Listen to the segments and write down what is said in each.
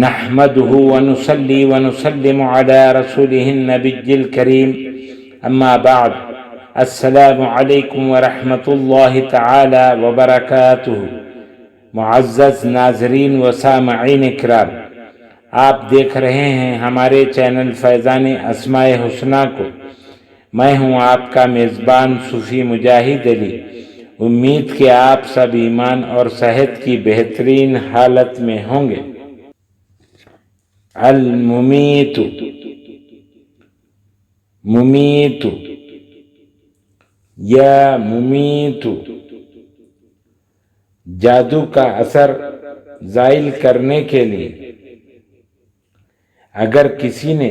نحمده ونصلي ونسلم على رسوله النبي الكريم اما بعد السلام علیکم ورحمۃ اللہ تعالی وبرکاتہ۔ معزز ناظرین و سامعین کرام، آپ دیکھ رہے ہیں ہمارے چینل فیضان اسماء حسنی کو۔ میں ہوں آپ کا میزبان صوفی مجاہد علی۔ امید کہ آپ سب ایمان اور صحت کی بہترین حالت میں ہوں گے۔ الممیت، ممیت یا ممیت، جادو کا اثر زائل کرنے کے لیے۔ اگر کسی نے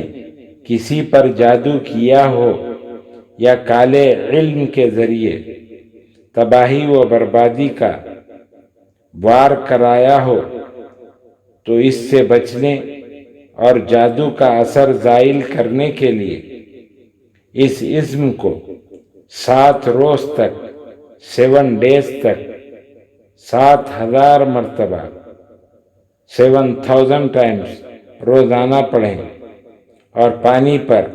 کسی پر جادو کیا ہو یا کالے علم کے ذریعے تباہی و بربادی کا وار کرایا ہو تو اس سے بچنے اور جادو کا اثر زائل کرنے کے لیے اس اسم کو 7 روز تک 7 days تک 7000 مرتبہ 7000 times روزانہ پڑھیں اور پانی پر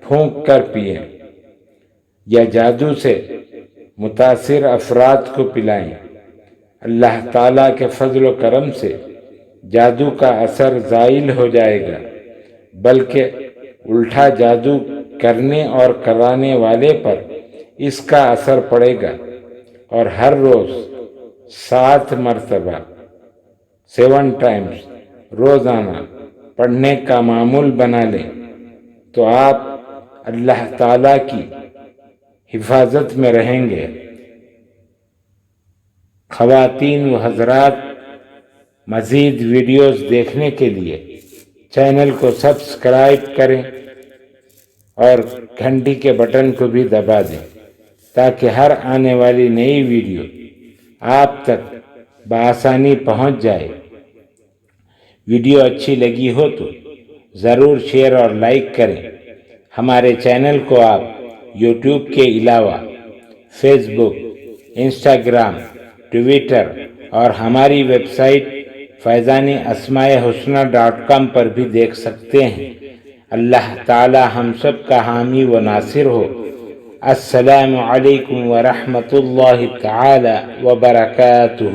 پھونک کر پئیں یا جادو سے متاثر افراد کو پلائیں۔ اللہ تعالیٰ کے فضل و کرم سے جادو کا اثر زائل ہو جائے گا، بلکہ الٹا جادو کرنے اور کرانے والے پر اس کا اثر پڑے گا، اور ہر روز 7 مرتبہ 7 times روزانہ پڑھنے کا معمول بنا لیں تو آپ اللہ تعالیٰ کی حفاظت میں رہیں گے۔ خواتین و حضرات، مزید ویڈیوز دیکھنے کے لیے چینل کو سبسکرائب کریں اور گھنٹی کے بٹن کو بھی دبا دیں تاکہ ہر آنے والی نئی ویڈیو آپ تک بآسانی پہنچ جائے۔ ویڈیو اچھی لگی ہو تو ضرور شیئر اور لائک کریں۔ ہمارے چینل کو آپ یوٹیوب کے علاوہ فیس بک، انسٹاگرام، ٹویٹر اور ہماری ویب سائٹ فیضان اسماء حسنی.com پر بھی دیکھ سکتے ہیں۔ اللہ تعالی ہم سب کا حامی و ناصر ہو۔ السلام علیکم ورحمۃ اللہ تعالی وبرکاتہ۔